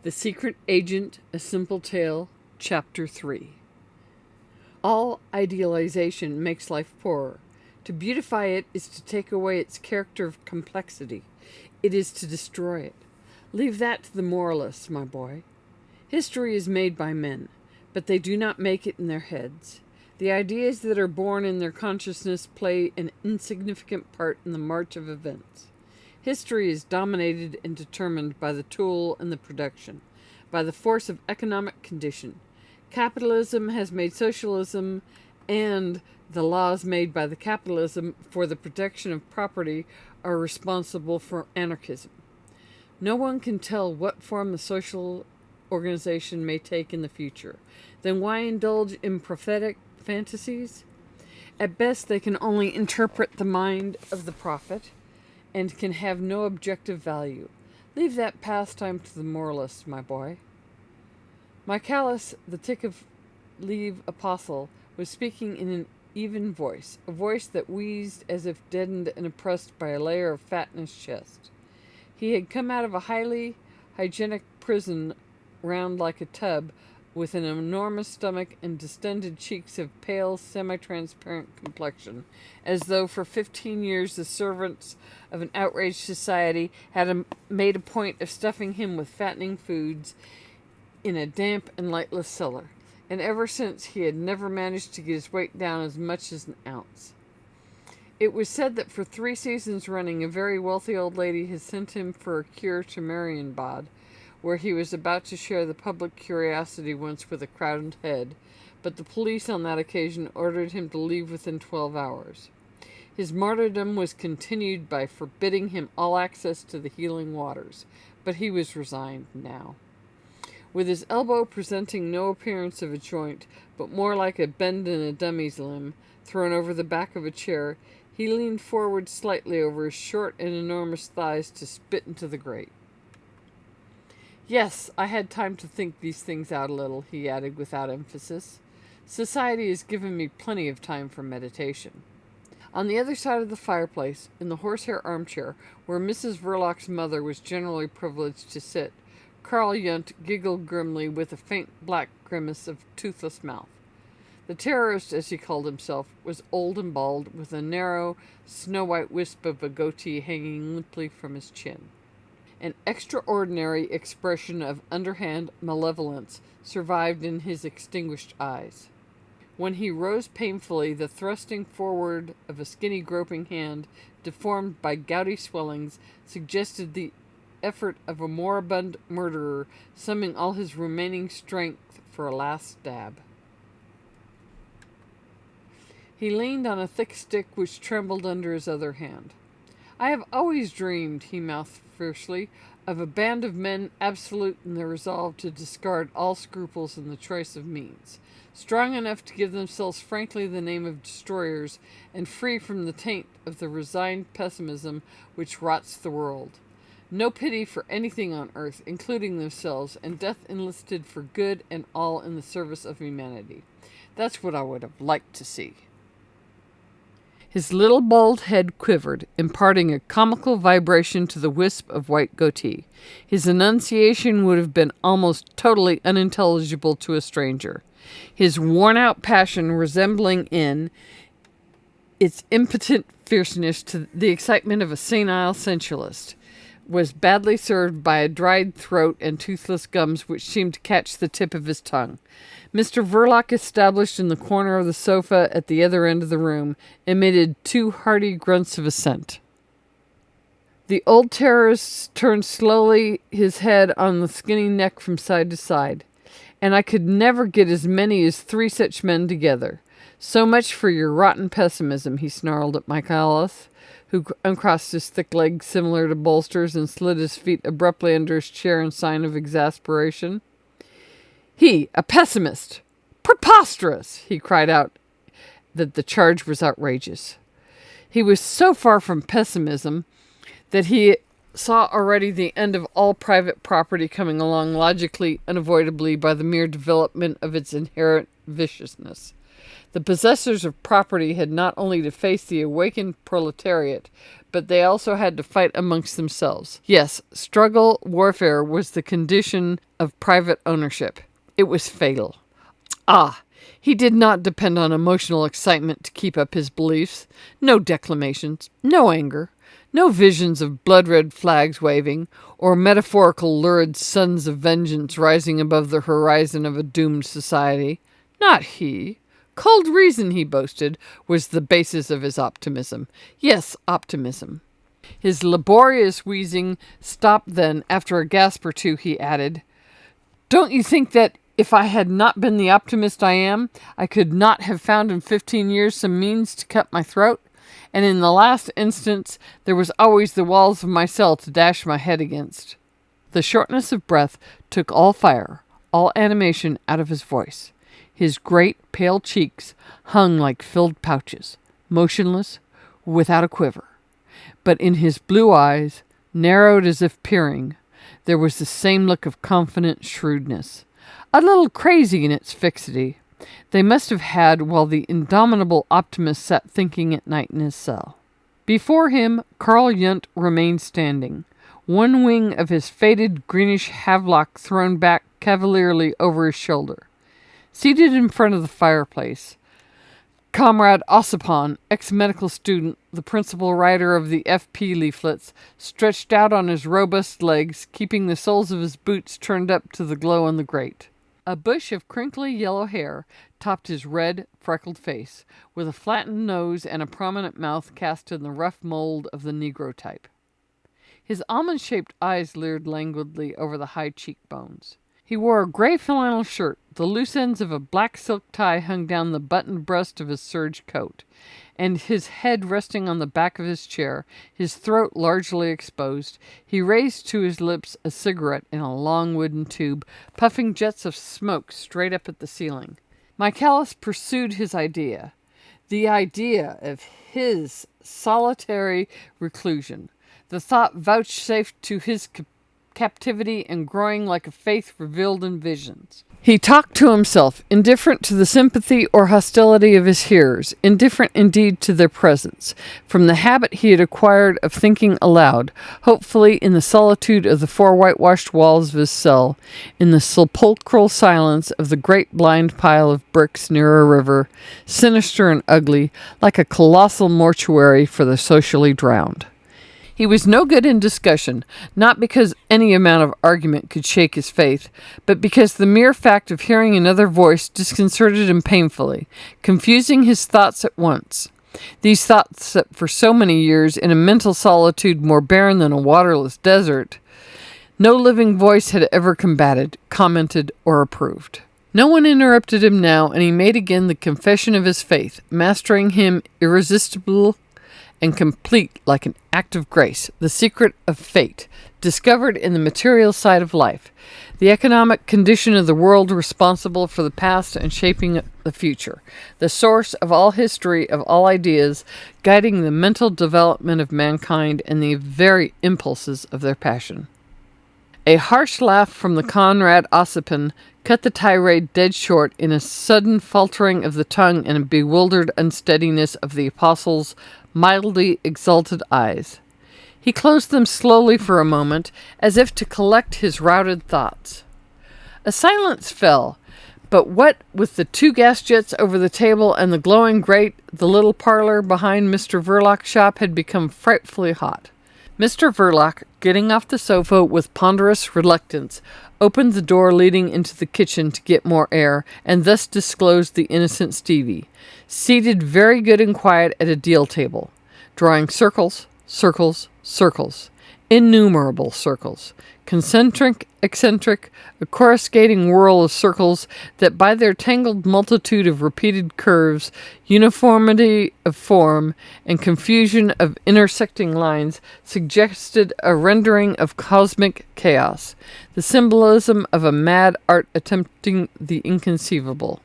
The Secret Agent, A Simple Tale, Chapter 3. All idealization makes life poorer. To beautify it is to take away its character of complexity. It is to destroy it. Leave that to the moralists, my boy. History is made by men, but they do not make it in their heads. The ideas that are born in their consciousness play an insignificant part in the march of events. History is dominated and determined by the tool and the production, by the force of economic condition. Capitalism has made socialism, and the laws made by the capitalism for the protection of property are responsible for anarchism. No one can tell what form the social organization may take in the future. Then why indulge in prophetic fantasies? At best, they can only interpret the mind of the prophet and can have no objective value. Leave that pastime to the moralists, my boy. Michaelis, the tick-of-leave apostle, was speaking in an even voice, a voice that wheezed as if deadened and oppressed by a layer of fat in his chest. He had come out of a highly hygienic prison round like a tub, with an enormous stomach and distended cheeks of pale, semi-transparent complexion, as though for 15 years the servants of an outraged society had made a point of stuffing him with fattening foods in a damp and lightless cellar, and ever since he had never managed to get his weight down as much as an ounce. It was said that for 3 seasons running a very wealthy old lady had sent him for a cure to Marienbad, where he was about to share the public curiosity once with a crowned head, but the police on that occasion ordered him to leave within 12 hours. His martyrdom was continued by forbidding him all access to the healing waters, but he was resigned now. With his elbow presenting no appearance of a joint, but more like a bend in a dummy's limb, thrown over the back of a chair, he leaned forward slightly over his short and enormous thighs to spit into the grate. Yes, I had time to think these things out a little, he added without emphasis. Society has given me plenty of time for meditation. On the other side of the fireplace, in the horsehair armchair, where Mrs. Verloc's mother was generally privileged to sit, Karl Yundt giggled grimly with a faint black grimace of toothless mouth. The terrorist, as he called himself, was old and bald, with a narrow, snow-white wisp of a goatee hanging limply from his chin. An extraordinary expression of underhand malevolence survived in his extinguished eyes. When he rose painfully, the thrusting forward of a skinny groping hand, deformed by gouty swellings, suggested the effort of a moribund murderer summoning all his remaining strength for a last stab. He leaned on a thick stick which trembled under his other hand. I have always dreamed, he mouthed fiercely, of a band of men absolute in their resolve to discard all scruples in the choice of means, strong enough to give themselves frankly the name of destroyers, and free from the taint of the resigned pessimism which rots the world. No pity for anything on earth, including themselves, and death enlisted for good and all in the service of humanity. That's what I would have liked to see. His little bald head quivered, imparting a comical vibration to the wisp of white goatee. His enunciation would have been almost totally unintelligible to a stranger. His worn-out passion resembling in its impotent fierceness to the excitement of a senile sensualist, was badly served by a dried throat and toothless gums which seemed to catch the tip of his tongue. Mr. Verloc, established in the corner of the sofa at the other end of the room, emitted 2 hearty grunts of assent. The old terrorist turned slowly his head on the skinny neck from side to side. And I could never get as many as 3 such men together. So much for your rotten pessimism, he snarled at Michaelis, who uncrossed his thick legs similar to bolsters and slid his feet abruptly under his chair in sign of exasperation. He, a pessimist! Preposterous! He cried out that the charge was outrageous. He was so far from pessimism that he saw already the end of all private property coming along logically, unavoidably, by the mere development of its inherent viciousness. The possessors of property had not only to face the awakened proletariat, but they also had to fight amongst themselves. Yes, struggle, warfare was the condition of private ownership. It was fatal. Ah, he did not depend on emotional excitement to keep up his beliefs. No declamations, no anger, no visions of blood-red flags waving, or metaphorical lurid suns of vengeance rising above the horizon of a doomed society. Not he. Cold reason, he boasted, was the basis of his optimism. Yes, optimism. His laborious wheezing stopped then. After a gasp or two, he added, "Don't you think that if I had not been the optimist I am, I could not have found in 15 years some means to cut my throat? And in the last instance, there was always the walls of my cell to dash my head against." The shortness of breath took all fire, all animation out of his voice. His great, pale cheeks hung like filled pouches, motionless, without a quiver. But in his blue eyes, narrowed as if peering, there was the same look of confident shrewdness, a little crazy in its fixity. They must have had while the indomitable optimist sat thinking at night in his cell. Before him, Karl Yundt remained standing, one wing of his faded greenish havelock thrown back cavalierly over his shoulder. Seated in front of the fireplace, Conrad Ossipon, ex-medical student, the principal writer of the FP leaflets, stretched out on his robust legs, keeping the soles of his boots turned up to the glow on the grate. A bush of crinkly yellow hair topped his red, freckled face, with a flattened nose and a prominent mouth cast in the rough mold of the Negro type. His almond-shaped eyes leered languidly over the high cheekbones. He wore a gray flannel shirt. The loose ends of a black silk tie hung down the buttoned breast of his serge coat, and his head resting on the back of his chair, his throat largely exposed, he raised to his lips a cigarette in a long wooden tube, puffing jets of smoke straight up at the ceiling. Michaelis pursued his idea, the idea of his solitary reclusion, the thought vouchsafed to his captivity and growing like a faith revealed in visions. He talked to himself, indifferent to the sympathy or hostility of his hearers, indifferent indeed to their presence, from the habit he had acquired of thinking aloud, hopefully in the solitude of the four whitewashed walls of his cell, in the sepulchral silence of the great blind pile of bricks near a river, sinister and ugly, like a colossal mortuary for the socially drowned. He was no good in discussion, not because any amount of argument could shake his faith, but because the mere fact of hearing another voice disconcerted him painfully, confusing his thoughts at once. These thoughts that for so many years, in a mental solitude more barren than a waterless desert, no living voice had ever combated, commented, or approved. No one interrupted him now, and he made again the confession of his faith, mastering him irresistible and complete like an act of grace, the secret of fate, discovered in the material side of life, the economic condition of the world responsible for the past and shaping the future, the source of all history, of all ideas, guiding the mental development of mankind and the very impulses of their passion. A harsh laugh from the Conrad Ossipon cut the tirade dead short in a sudden faltering of the tongue and a bewildered unsteadiness of the apostle's mildly exalted eyes. He closed them slowly for a moment, as if to collect his routed thoughts. A silence fell, but what with the two gas jets over the table and the glowing grate, the little parlor behind Mr. Verloc's shop had become frightfully hot. Mr. Verloc, getting off the sofa with ponderous reluctance, opened the door leading into the kitchen to get more air, and thus disclosed the innocent Stevie, seated very good and quiet at a deal table, drawing circles, circles, circles, innumerable circles, concentric, eccentric, a coruscating whirl of circles that by their tangled multitude of repeated curves, uniformity of form, and confusion of intersecting lines suggested a rendering of cosmic chaos, the symbolism of a mad art attempting the inconceivable.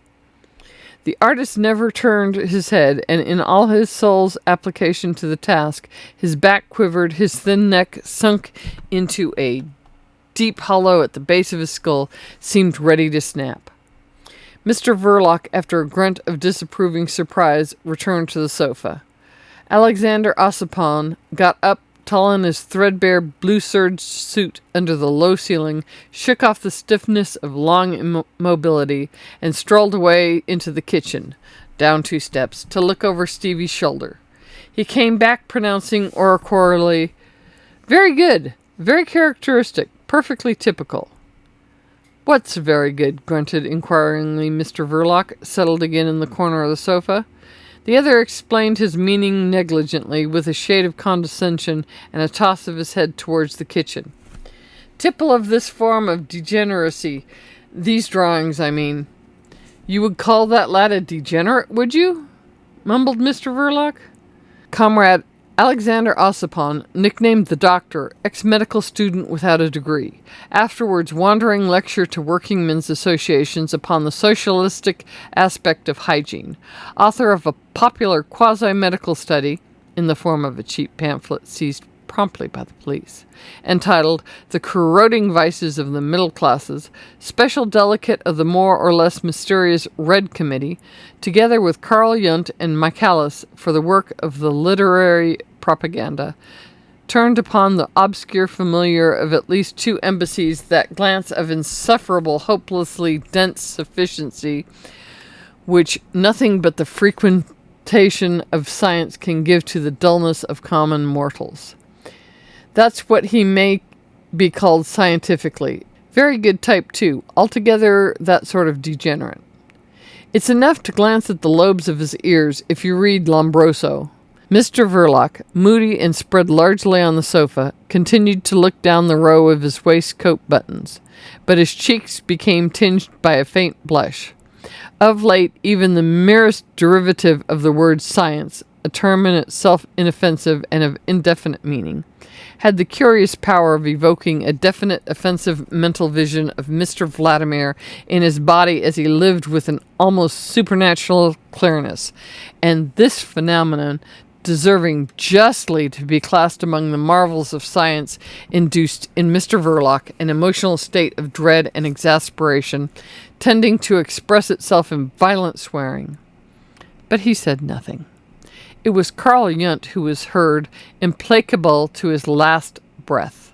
The artist never turned his head, and in all his soul's application to the task, his back quivered, his thin neck sunk into a deep hollow at the base of his skull, seemed ready to snap. Mr. Verloc, after a grunt of disapproving surprise, returned to the sofa. Alexander Ossipon got up, tall in his threadbare blue serge suit under the low ceiling, shook off the stiffness of long immobility, and strolled away into the kitchen, down 2 steps, to look over Stevie's shoulder. He came back pronouncing oracularly, "Very good, very characteristic, perfectly typical." "What's very good?" grunted inquiringly Mr. Verloc, settled again in the corner of the sofa. The other explained his meaning negligently, with a shade of condescension and a toss of his head towards the kitchen. "Typical of this form of degeneracy. These drawings, I mean." "You would call that lad a degenerate, would you?" mumbled Mr. Verloc. Comrade Alexander Ossipon, nicknamed the Doctor, ex-medical student without a degree, afterwards wandering lecture to working men's associations upon the socialistic aspect of hygiene, author of a popular quasi-medical study, in the form of a cheap pamphlet seized promptly by the police, entitled The Corroding Vices of the Middle Classes, special delegate of the more or less mysterious Red Committee, together with Carl Jung and Michaelis for the work of the literary propaganda, turned upon the obscure familiar of at least 2 embassies that glance of insufferable, hopelessly dense sufficiency, which nothing but the frequentation of science can give to the dullness of common mortals. That's what he may be called scientifically. Very good type, too. Altogether that sort of degenerate. It's enough to glance at the lobes of his ears if you read Lombroso. Mr. Verloc, moody and spread largely on the sofa, continued to look down the row of his waistcoat buttons, but his cheeks became tinged by a faint blush. Of late, even the merest derivative of the word science, a term in itself inoffensive and of indefinite meaning, had the curious power of evoking a definite offensive mental vision of Mr. Vladimir in his body as he lived with an almost supernatural clearness, and this phenomenon, deserving justly to be classed among the marvels of science, induced in Mr. Verloc an emotional state of dread and exasperation, tending to express itself in violent swearing. But he said nothing. It was Carl Jung who was heard, implacable to his last breath.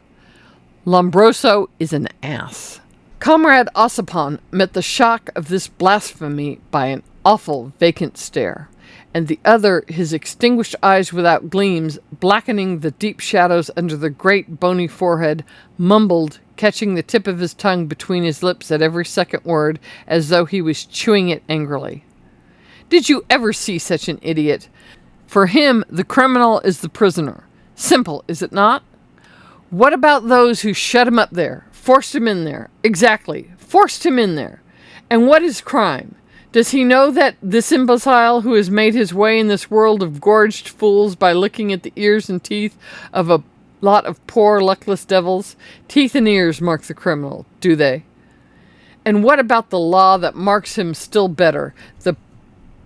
"Lombroso is an ass." Comrade Ossipon met the shock of this blasphemy by an awful vacant stare, and the other, his extinguished eyes without gleams, blackening the deep shadows under the great bony forehead, mumbled, catching the tip of his tongue between his lips at every second word, as though he was chewing it angrily. "Did you ever see such an idiot? For him, the criminal is the prisoner. Simple, is it not? What about those who shut him up there, forced him in there? Exactly, forced him in there. And what is crime? Does he know that this imbecile who has made his way in this world of gorged fools by looking at the ears and teeth of a lot of poor luckless devils? Teeth and ears mark the criminal, do they? And what about the law that marks him still better, the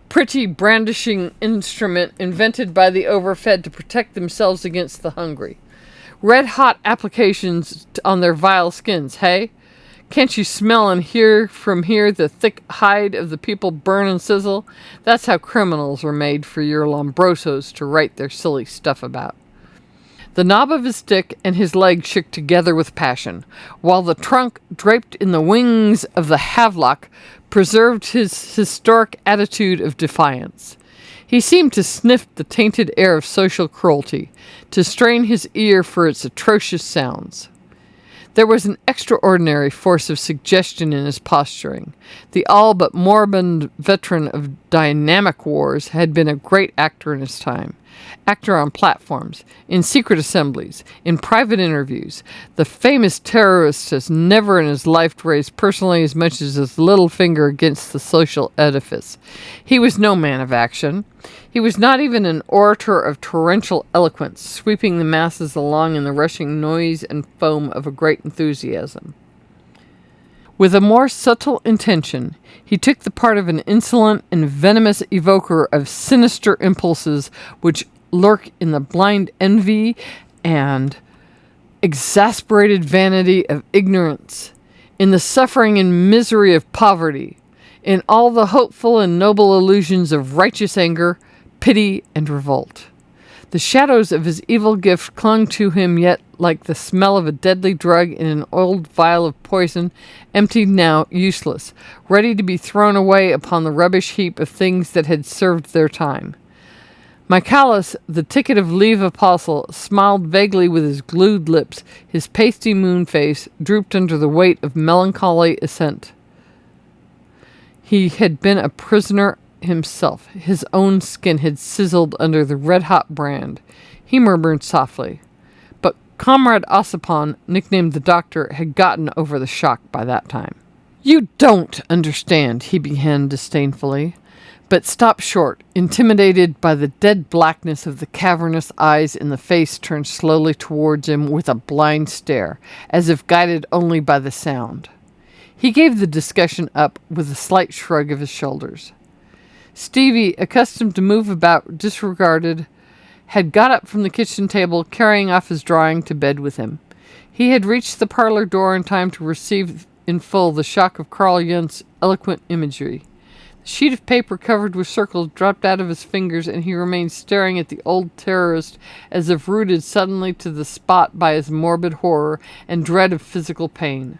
pretty brandishing instrument invented by the overfed to protect themselves against the hungry? Red-hot applications on their vile skins, hey? Can't you smell and hear from here the thick hide of the people burn and sizzle? That's how criminals are made for your Lombrosos to write their silly stuff about. The knob of his stick and his leg shook together with passion, while the trunk, draped in the wings of the havelock, preserved his historic attitude of defiance. He seemed to sniff the tainted air of social cruelty, to strain his ear for its atrocious sounds. There was an extraordinary force of suggestion in his posturing. The all but moribund veteran of dynamic wars had been a great actor in his time. Actor on platforms, in secret assemblies, in private interviews. The famous terrorist has never in his life raised personally as much as his little finger against the social edifice. He was no man of action. He was not even an orator of torrential eloquence, sweeping the masses along in the rushing noise and foam of a great enthusiasm. With a more subtle intention, he took the part of an insolent and venomous evoker of sinister impulses which lurk in the blind envy and exasperated vanity of ignorance, in the suffering and misery of poverty, in all the hopeful and noble illusions of righteous anger, pity, and revolt. The shadows of his evil gift clung to him yet like the smell of a deadly drug in an old vial of poison, emptied now, useless, ready to be thrown away upon the rubbish heap of things that had served their time. Michaelis, the ticket of leave apostle, smiled vaguely with his glued lips. His pasty moon face drooped under the weight of melancholy assent. He had been a prisoner himself. His own skin had sizzled under the red-hot brand. He murmured softly. But Comrade Ossipon, nicknamed the Doctor, had gotten over the shock by that time. "You don't understand," he began disdainfully, but stopped short, intimidated by the dead blackness of the cavernous eyes in the face turned slowly towards him with a blind stare, as if guided only by the sound. He gave the discussion up with a slight shrug of his shoulders. Stevie, accustomed to move about disregarded, had got up from the kitchen table, carrying off his drawing to bed with him. He had reached the parlor door in time to receive in full the shock of Carl Jung's eloquent imagery. The sheet of paper covered with circles dropped out of his fingers, and he remained staring at the old terrorist as if rooted suddenly to the spot by his morbid horror and dread of physical pain.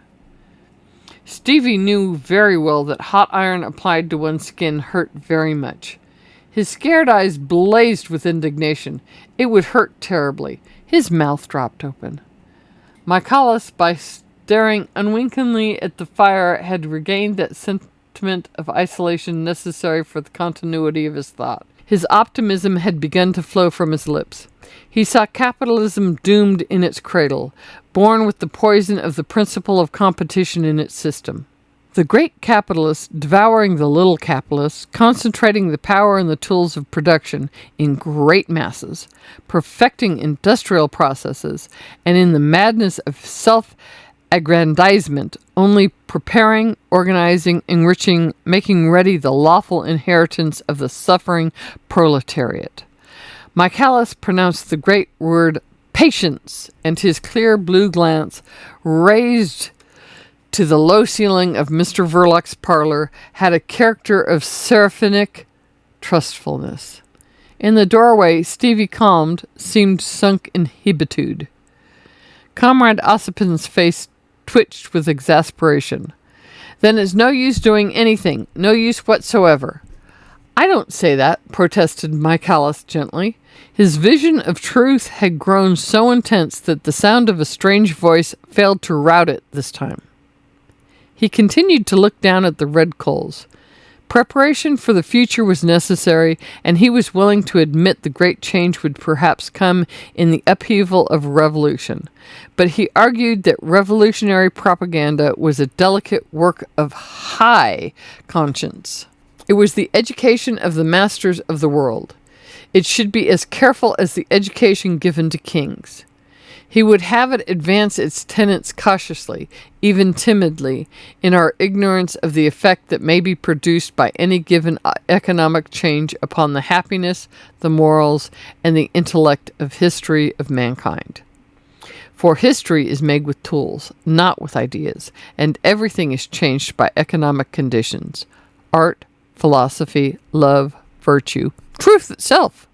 Stevie knew very well that hot iron applied to one's skin hurt very much. His scared eyes blazed with indignation. It would hurt terribly. His mouth dropped open. Michaelis, by staring unwinkingly at the fire, had regained that sentiment of isolation necessary for the continuity of his thought. His optimism had begun to flow from his lips. He saw capitalism doomed in its cradle, born with the poison of the principle of competition in its system. The great capitalist devouring the little capitalists, concentrating the power and the tools of production in great masses, perfecting industrial processes, and in the madness of self-aggrandizement, only preparing, organizing, enriching, making ready the lawful inheritance of the suffering proletariat. Michaelis pronounced the great word patience, and his clear blue glance, raised to the low ceiling of Mr. Verloc's parlor, had a character of seraphic trustfulness. In the doorway, Stevie, calmed, seemed sunk in hebetude. Comrade Ossipon's face twitched with exasperation. "Then it's no use doing anything, no use whatsoever." "I don't say that," protested Michaelis gently. His vision of truth had grown so intense that the sound of a strange voice failed to rout it this time. He continued to look down at the red coals. Preparation for the future was necessary, and he was willing to admit the great change would perhaps come in the upheaval of revolution. But he argued that revolutionary propaganda was a delicate work of high conscience. It was the education of the masters of the world. It should be as careful as the education given to kings. He would have it advance its tenets cautiously, even timidly, in our ignorance of the effect that may be produced by any given economic change upon the happiness, the morals, and the intellect of history of mankind. For history is made with tools, not with ideas, and everything is changed by economic conditions. Art, philosophy, love, virtue, truth itself.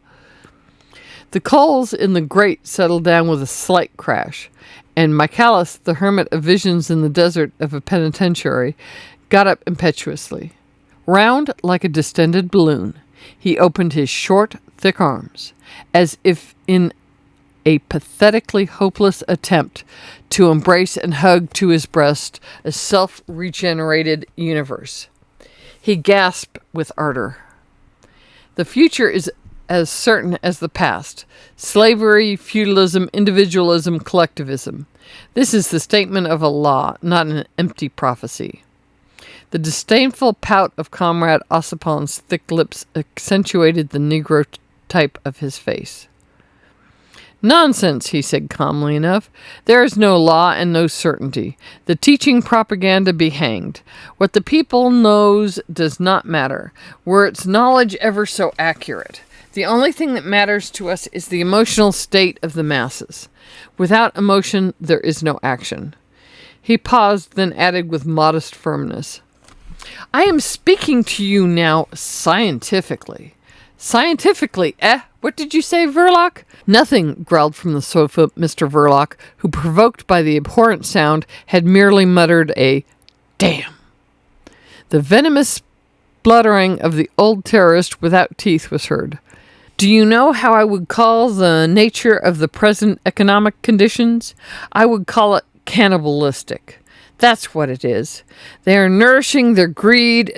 The coals in the grate settled down with a slight crash, and Michaelis, the hermit of visions in the desert of a penitentiary, got up impetuously. Round like a distended balloon, he opened his short, thick arms, as if in a pathetically hopeless attempt to embrace and hug to his breast a self-regenerated universe. He gasped with ardor. "The future is as certain as the past. Slavery, feudalism, individualism, collectivism. This is the statement of a law, not an empty prophecy." The disdainful pout of Comrade Ossipon's thick lips accentuated the Negro type of his face. "Nonsense," he said calmly enough. "There is no law and no certainty. The teaching propaganda be hanged. What the people knows does not matter, were its knowledge ever so accurate. The only thing that matters to us is the emotional state of the masses. Without emotion, there is no action." He paused, then added with modest firmness, I am speaking to you now scientifically. Scientifically, eh? What did you say, Verloc? Nothing, growled from the sofa Mr. Verloc, who, provoked by the abhorrent sound, had merely muttered a damn. The venomous spluttering of the old terrorist without teeth was heard. Do you know how I would call the nature of the present economic conditions? I would call it cannibalistic. That's what it is. They are nourishing their greed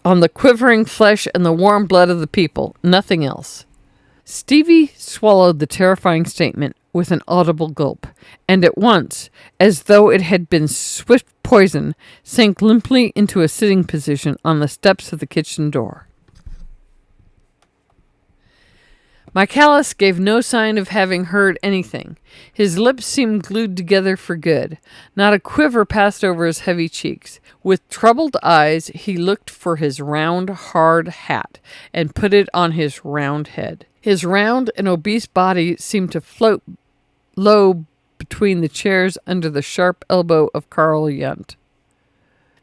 on the quivering flesh and the warm blood of the people, nothing else. Stevie swallowed the terrifying statement with an audible gulp, and at once, as though it had been swift poison, sank limply into a sitting position on the steps of the kitchen door. Michaelis gave no sign of having heard anything. His lips seemed glued together for good. Not a quiver passed over his heavy cheeks. With troubled eyes, he looked for his round, hard hat and put it on his round head. His round and obese body seemed to float low between the chairs under the sharp elbow of Karl Yunt.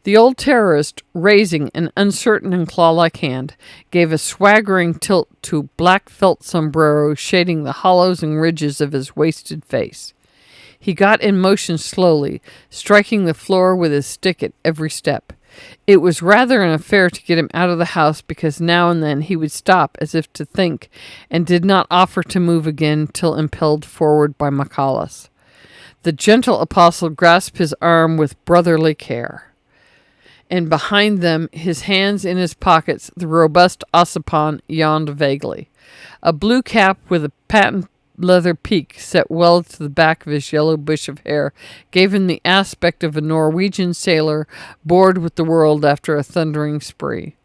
The old terrorist, raising an uncertain and claw-like hand, gave a swaggering tilt to black felt sombrero shading the hollows and ridges of his wasted face. He got in motion slowly, striking the floor with his stick at every step. It was rather an affair to get him out of the house, because now and then he would stop as if to think, and did not offer to move again till impelled forward by Michaelis. The gentle apostle grasped his arm with brotherly care. And behind them, his hands in his pockets, the robust Ossipon yawned vaguely. A blue cap with a patent leather peak set well to the back of his yellow bush of hair gave him the aspect of a Norwegian sailor bored with the world after a thundering spree.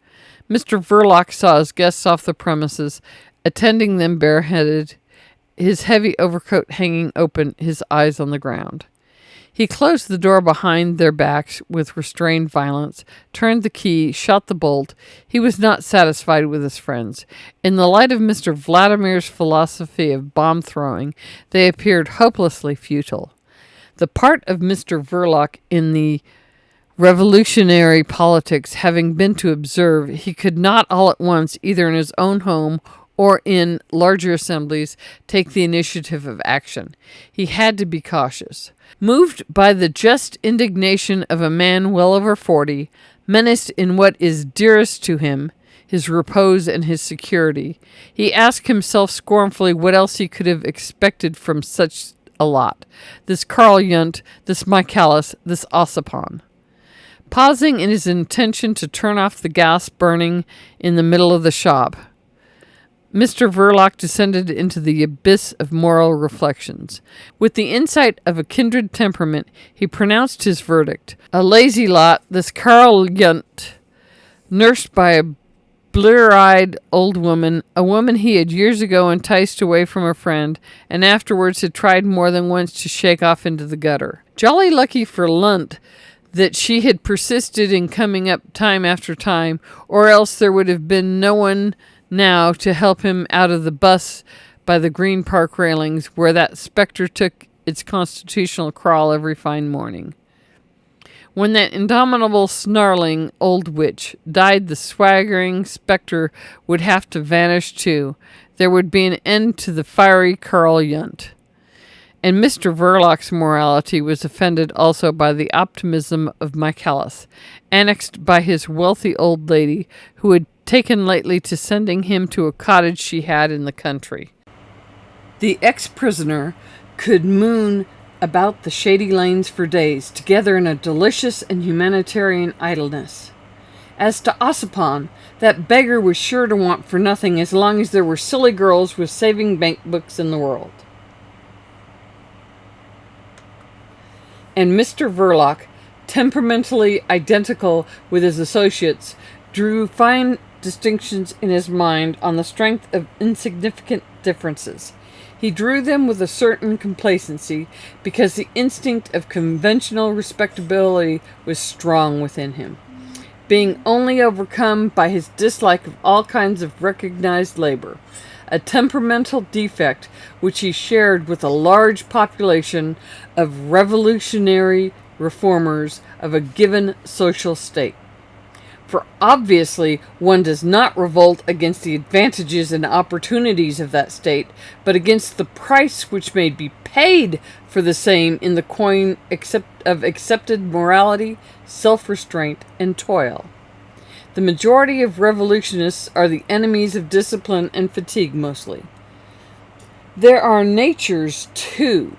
Mr. Verloc saw his guests off the premises, attending them bareheaded, his heavy overcoat hanging open, his eyes on the ground. He closed the door behind their backs with restrained violence, turned the key, shot the bolt. He was not satisfied with his friends. In the light of Mr. Vladimir's philosophy of bomb-throwing, they appeared hopelessly futile. The part of Mr. Verloc in the revolutionary politics having been to observe, he could not all at once, either in his own home or in larger assemblies, take the initiative of action. He had to be cautious. Moved by the just indignation of a man well over 40, menaced in what is dearest to him, his repose and his security, he asked himself scornfully what else he could have expected from such a lot. This Karl Yunt, this Michaelis, this Ossipon. Pausing in his intention to turn off the gas burning in the middle of the shop, Mr. Verloc descended into the abyss of moral reflections. With the insight of a kindred temperament, he pronounced his verdict. A lazy lot, this Karl Yunt, nursed by a blear-eyed old woman, a woman he had years ago enticed away from a friend, and afterwards had tried more than once to shake off into the gutter. Jolly lucky for Lunt that she had persisted in coming up time after time, or else there would have been no one now to help him out of the bus by the Green Park railings, where that spectre took its constitutional crawl every fine morning. When that indomitable, snarling old witch died, the swaggering spectre would have to vanish too. There would be an end to the fiery Karl Yunt. And Mr. Verloc's morality was offended also by the optimism of Michaelis, annexed by his wealthy old lady, who had taken lately to sending him to a cottage she had in the country. The ex-prisoner could moon about the shady lanes for days, together in a delicious and humanitarian idleness. As to Ossipon, that beggar was sure to want for nothing as long as there were silly girls with saving bank books in the world. And Mr. Verloc, temperamentally identical with his associates, drew fine distinctions in his mind on the strength of insignificant differences. He drew them with a certain complacency, because the instinct of conventional respectability was strong within him, being only overcome by his dislike of all kinds of recognized labor, a temperamental defect which he shared with a large population of revolutionary reformers of a given social state. For obviously one does not revolt against the advantages and opportunities of that state, but against the price which may be paid for the same in the coin of accepted morality, self-restraint, and toil. The majority of revolutionists are the enemies of discipline and fatigue mostly. There are natures, too,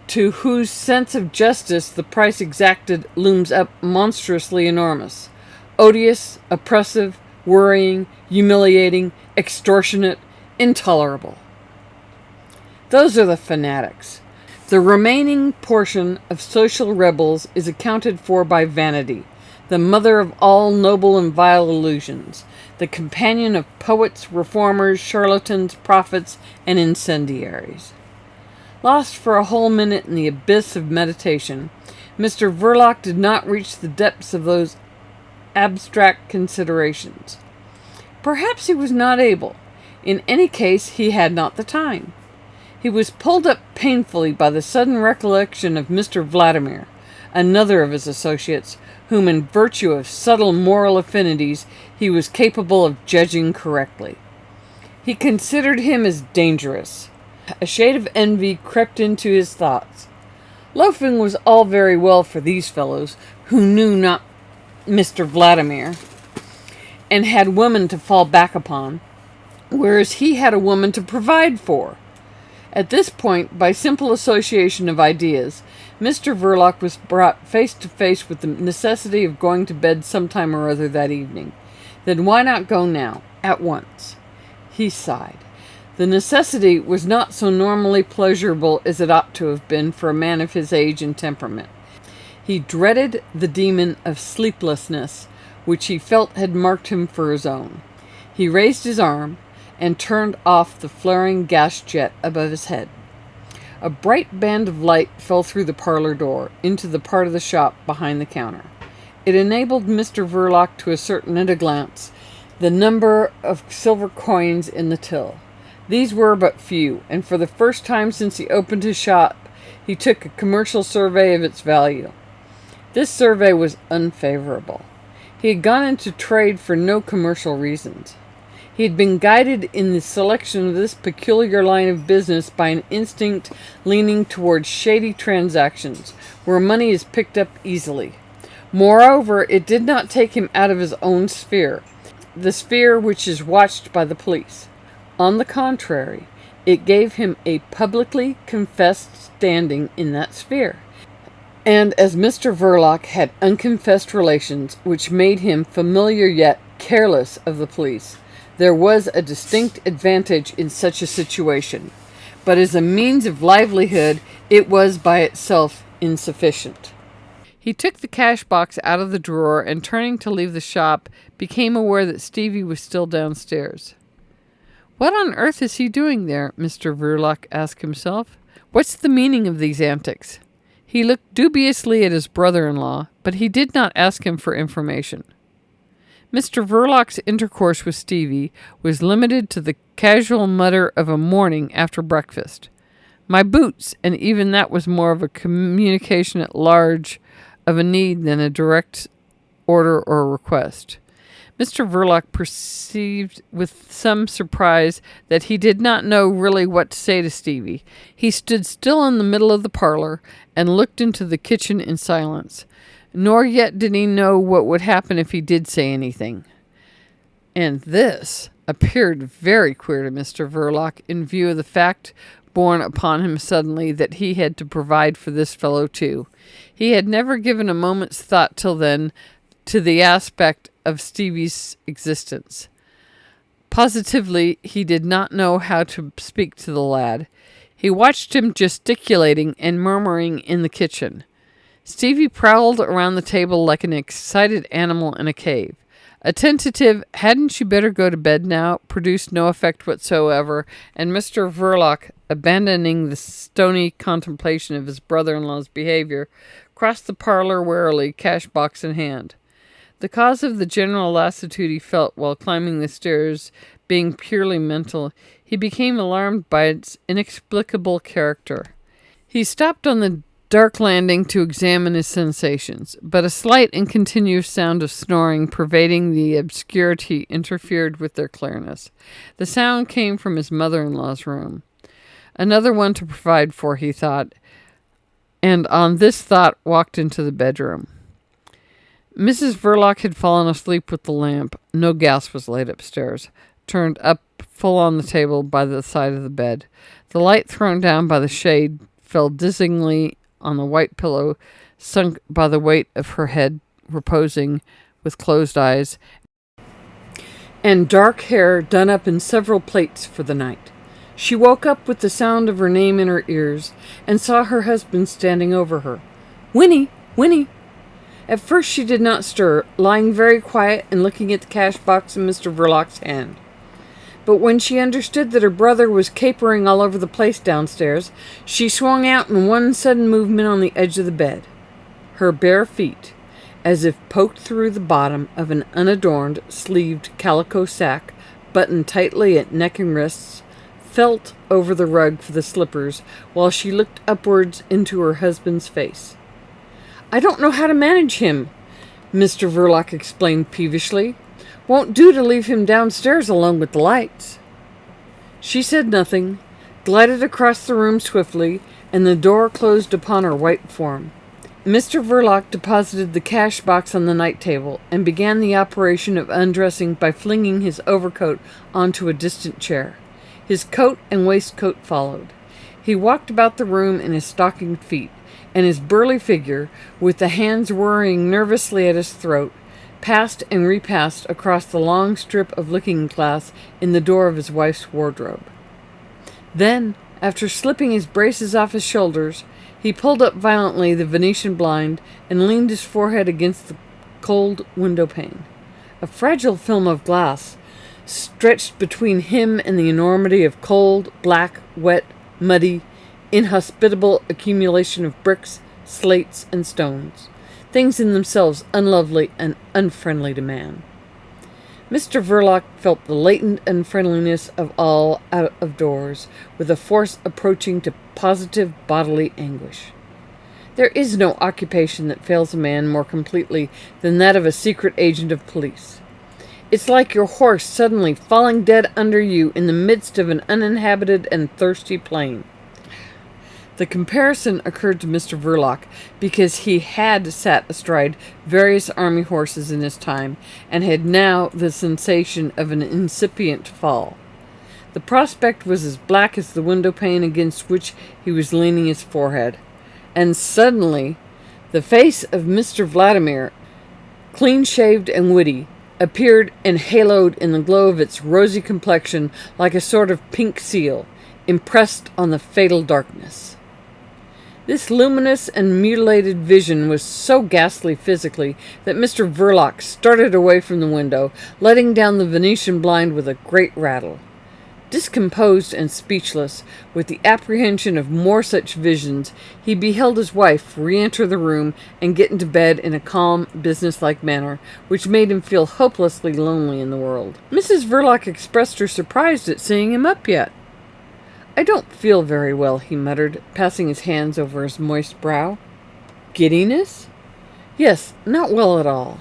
to whose sense of justice the price exacted looms up monstrously enormous. Odious, oppressive, worrying, humiliating, extortionate, intolerable. Those are the fanatics. The remaining portion of social rebels is accounted for by vanity, the mother of all noble and vile illusions, the companion of poets, reformers, charlatans, prophets, and incendiaries. Lost for a whole minute in the abyss of meditation, Mr. Verloc did not reach the depths of those abstract considerations. Perhaps he was not able. In any case, he had not the time. He was pulled up painfully by the sudden recollection of Mr. Vladimir, another of his associates, whom in virtue of subtle moral affinities he was capable of judging correctly. He considered him as dangerous. A shade of envy crept into his thoughts. Loafing was all very well for these fellows, who knew not Mr. Vladimir, and had women to fall back upon, whereas he had a woman to provide for. At this point, by simple association of ideas, Mr. Verloc was brought face to face with the necessity of going to bed sometime or other that evening. Then why not go now, at once? He sighed. The necessity was not so normally pleasurable as it ought to have been for a man of his age and temperament. He dreaded the demon of sleeplessness, which he felt had marked him for his own. He raised his arm and turned off the flaring gas jet above his head. A bright band of light fell through the parlor door into the part of the shop behind the counter. It enabled Mr. Verloc to ascertain at a glance the number of silver coins in the till. These were but few, and for the first time since he opened his shop, he took a commercial survey of its value. This survey was unfavorable. He had gone into trade for no commercial reasons. He had been guided in the selection of this peculiar line of business by an instinct leaning towards shady transactions, where money is picked up easily. Moreover, it did not take him out of his own sphere, the sphere which is watched by the police. On the contrary, it gave him a publicly confessed standing in that sphere. And as Mr. Verloc had unconfessed relations which made him familiar yet careless of the police, there was a distinct advantage in such a situation. But as a means of livelihood, it was by itself insufficient. He took the cash box out of the drawer and, turning to leave the shop, became aware that Stevie was still downstairs. What on earth is he doing there? Mr. Verloc asked himself. What's the meaning of these antics? He looked dubiously at his brother-in-law, but he did not ask him for information. Mr. Verloc's intercourse with Stevie was limited to the casual mutter of a morning after breakfast. My boots, and even that was more of a communication at large of a need than a direct order or request. Mr. Verloc perceived with some surprise that he did not know really what to say to Stevie. He stood still in the middle of the parlor and looked into the kitchen in silence. Nor yet did he know what would happen if he did say anything. And this appeared very queer to Mr. Verloc in view of the fact borne upon him suddenly that he had to provide for this fellow too. He had never given a moment's thought till then to the aspect of Stevie's existence. Positively, he did not know how to speak to the lad. He watched him gesticulating and murmuring in the kitchen. Stevie prowled around the table like an excited animal in a cave. A tentative, "Hadn't you better go to bed now?" produced no effect whatsoever, and Mr. Verloc, abandoning the stony contemplation of his brother-in-law's behavior, crossed the parlor warily, cash-box in hand. The cause of the general lassitude he felt while climbing the stairs being purely mental, he became alarmed by its inexplicable character. He stopped on the dark landing to examine his sensations, but a slight and continuous sound of snoring pervading the obscurity interfered with their clearness. The sound came from his mother-in-law's room. Another one to provide for, he thought, and on this thought walked into the bedroom. Mrs. Verloc had fallen asleep with the lamp, no gas was laid upstairs, turned up full on the table by the side of the bed. The light thrown down by the shade fell dizzyingly on the white pillow, sunk by the weight of her head, reposing with closed eyes, and dark hair done up in several plaits for the night. She woke up with the sound of her name in her ears, and saw her husband standing over her. "Winnie! Winnie!" At first she did not stir, lying very quiet and looking at the cash box in Mr. Verloc's hand. But when she understood that her brother was capering all over the place downstairs, she swung out in one sudden movement on the edge of the bed. Her bare feet, as if poked through the bottom of an unadorned, sleeved calico sack, buttoned tightly at neck and wrists, felt over the rug for the slippers while she looked upwards into her husband's face. "I don't know how to manage him," Mr. Verloc explained peevishly. "Won't do to leave him downstairs alone with the lights." She said nothing, glided across the room swiftly, and the door closed upon her white form. Mr. Verloc deposited the cash box on the night table and began the operation of undressing by flinging his overcoat onto a distant chair. His coat and waistcoat followed. He walked about the room in his stockinged feet, and his burly figure, with the hands worrying nervously at his throat, passed and repassed across the long strip of looking-glass in the door of his wife's wardrobe. Then, after slipping his braces off his shoulders, he pulled up violently the Venetian blind and leaned his forehead against the cold window-pane. A fragile film of glass stretched between him and the enormity of cold, black, wet, muddy, inhospitable accumulation of bricks, slates, and stones, things in themselves unlovely and unfriendly to man. Mr. Verloc felt the latent unfriendliness of all out of doors with a force approaching to positive bodily anguish. There is no occupation that fails a man more completely than that of a secret agent of police. It's like your horse suddenly falling dead under you in the midst of an uninhabited and thirsty plain. The comparison occurred to Mr. Verloc because he had sat astride various army horses in his time and had now the sensation of an incipient fall. The prospect was as black as the window pane against which he was leaning his forehead. And suddenly, the face of Mr. Vladimir, clean-shaved and witty, appeared and haloed in the glow of its rosy complexion like a sort of pink seal, impressed on the fatal darkness. This luminous and mutilated vision was so ghastly physically that Mr. Verloc started away from the window, letting down the Venetian blind with a great rattle. Discomposed and speechless, with the apprehension of more such visions, he beheld his wife re-enter the room and get into bed in a calm, business-like manner, which made him feel hopelessly lonely in the world. Mrs. Verloc expressed her surprise at seeing him up yet. "I don't feel very well," he muttered, passing his hands over his moist brow. "Giddiness?" "Yes, not well at all."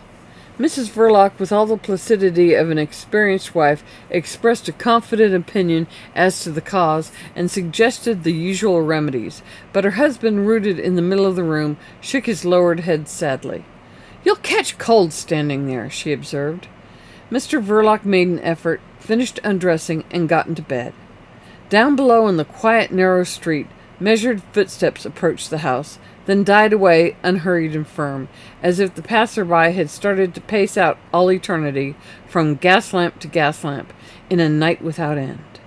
Mrs. Verloc, with all the placidity of an experienced wife, expressed a confident opinion as to the cause and suggested the usual remedies, but her husband, rooted in the middle of the room, shook his lowered head sadly. "You'll catch cold standing there," she observed. Mr. Verloc made an effort, finished undressing, and got into bed. Down below in the quiet, narrow street, measured footsteps approached the house, then died away, unhurried and firm, as if the passer-by had started to pace out all eternity, from gas-lamp to gas-lamp, in a night without end.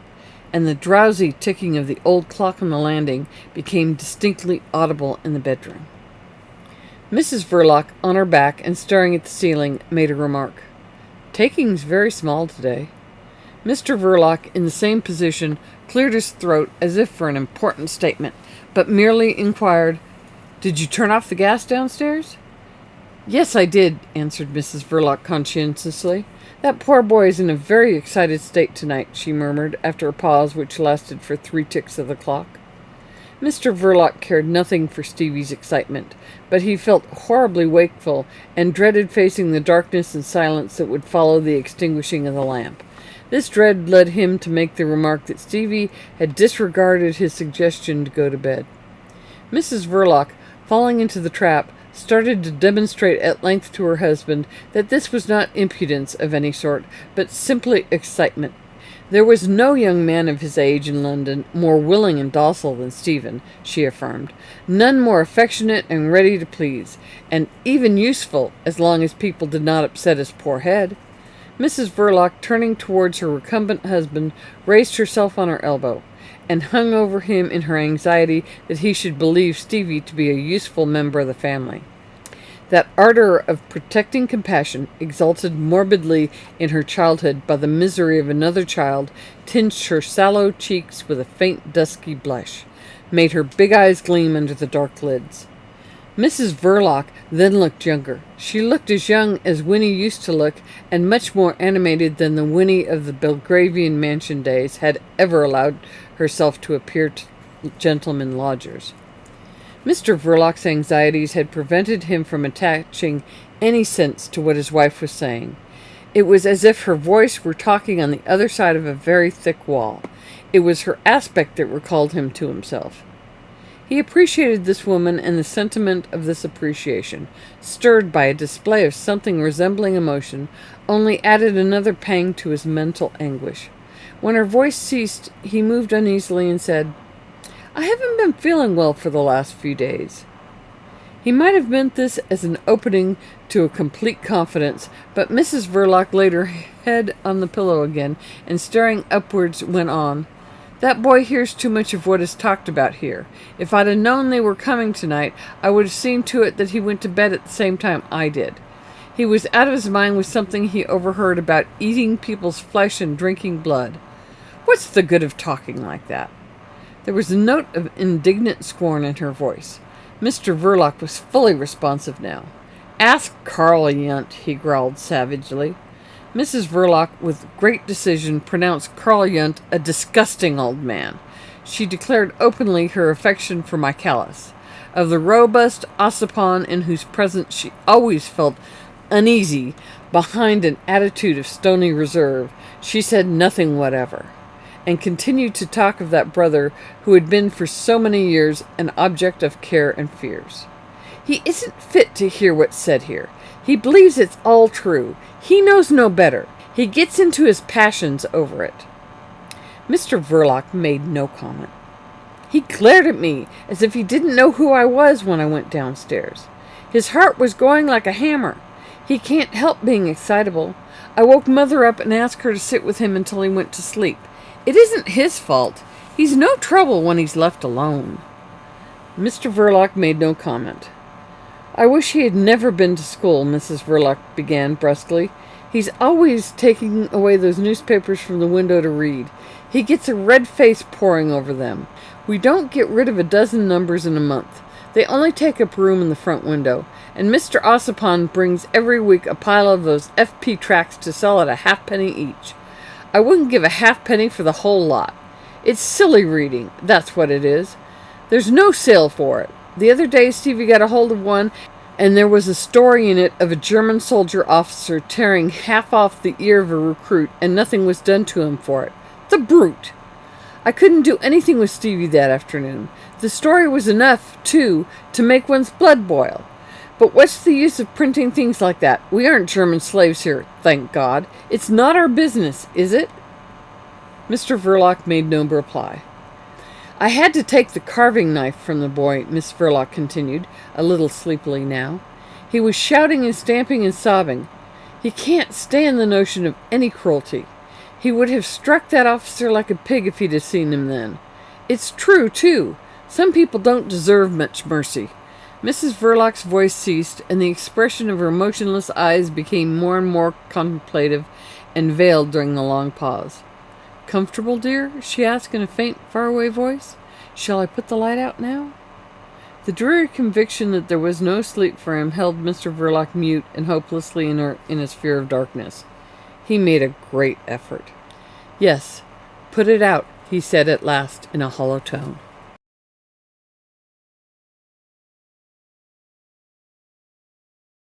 And the drowsy ticking of the old clock on the landing became distinctly audible in the bedroom. Mrs. Verloc, on her back and staring at the ceiling, made a remark. "Taking's very small today." Mr. Verloc, in the same position, cleared his throat as if for an important statement, but merely inquired, "Did you turn off the gas downstairs?" "Yes, I did," answered Mrs. Verloc conscientiously. "That poor boy is in a very excited state tonight," she murmured, after a pause which lasted for 3 ticks of the clock. Mr. Verloc cared nothing for Stevie's excitement, but he felt horribly wakeful and dreaded facing the darkness and silence that would follow the extinguishing of the lamp. This dread led him to make the remark that Stevie had disregarded his suggestion to go to bed. Mrs. Verloc, falling into the trap, started to demonstrate at length to her husband that this was not impudence of any sort, but simply excitement. There was no young man of his age in London more willing and docile than Stephen, she affirmed, none more affectionate and ready to please, and even useful, as long as people did not upset his poor head. Mrs. Verloc, turning towards her recumbent husband, raised herself on her elbow, and hung over him in her anxiety that he should believe Stevie to be a useful member of the family. That ardor of protecting compassion, exalted morbidly in her childhood by the misery of another child, tinged her sallow cheeks with a faint dusky blush, made her big eyes gleam under the dark lids. Mrs. Verloc then looked younger. She looked as young as Winnie used to look, and much more animated than the Winnie of the Belgravian mansion days had ever allowed herself to appear to gentlemen lodgers. Mr. Verloc's anxieties had prevented him from attaching any sense to what his wife was saying. It was as if her voice were talking on the other side of a very thick wall. It was her aspect that recalled him to himself. He appreciated this woman, and the sentiment of this appreciation, stirred by a display of something resembling emotion, only added another pang to his mental anguish. When her voice ceased, he moved uneasily and said, "I haven't been feeling well for the last few days." He might have meant this as an opening to a complete confidence, but Mrs. Verloc laid her head on the pillow again, and staring upwards went on, "That boy hears too much of what is talked about here. If I'd have known they were coming tonight, I would have seen to it that he went to bed at the same time I did. He was out of his mind with something he overheard about eating people's flesh and drinking blood. What's the good of talking like that?" There was a note of indignant scorn in her voice. Mr. Verloc was fully responsive now. "Ask Carl Yunt," he growled savagely. Mrs. Verloc, with great decision, pronounced Carl Yunt a disgusting old man. She declared openly her affection for Michaelis. Of the robust Ossipon, in whose presence she always felt uneasy behind an attitude of stony reserve, she said nothing whatever, and continued to talk of that brother who had been for so many years an object of care and fears. "He isn't fit to hear what's said here. He believes it's all true. He knows no better. He gets into his passions over it." Mr. Verloc made no comment. "He glared at me as if he didn't know who I was when I went downstairs. His heart was going like a hammer. He can't help being excitable. I woke Mother up and asked her to sit with him until he went to sleep. It isn't his fault. He's no trouble when he's left alone." Mr. Verloc made no comment. "I wish he had never been to school," Mrs. Verloc began brusquely. "He's always taking away those newspapers from the window to read. He gets a red face poring over them. We don't get rid of a dozen numbers in a month. They only take up room in the front window. And Mr. Ossipon brings every week a pile of those F.P. tracts to sell at a halfpenny each. I wouldn't give a halfpenny for the whole lot. It's silly reading, that's what it is. There's no sale for it. The other day Stevie got a hold of one, and there was a story in it of a German soldier officer tearing half off the ear of a recruit, and nothing was done to him for it. The brute! I couldn't do anything with Stevie that afternoon. The story was enough, too, to make one's blood boil. But what's the use of printing things like that? We aren't German slaves here, thank God. It's not our business, is it?" Mr. Verloc made no reply. "I had to take the carving knife from the boy," Miss Verloc continued, a little sleepily now. "He was shouting and stamping and sobbing. He can't stand the notion of any cruelty. He would have struck that officer like a pig if he'd have seen him then. It's true, too. Some people don't deserve much mercy." Mrs. Verloc's voice ceased, and the expression of her motionless eyes became more and more contemplative and veiled during the long pause. "Comfortable, dear?" she asked in a faint, faraway voice. "Shall I put the light out now?" The dreary conviction that there was no sleep for him held Mr. Verloc mute and hopelessly inert in his fear of darkness. He made a great effort. "Yes, put it out," he said at last in a hollow tone.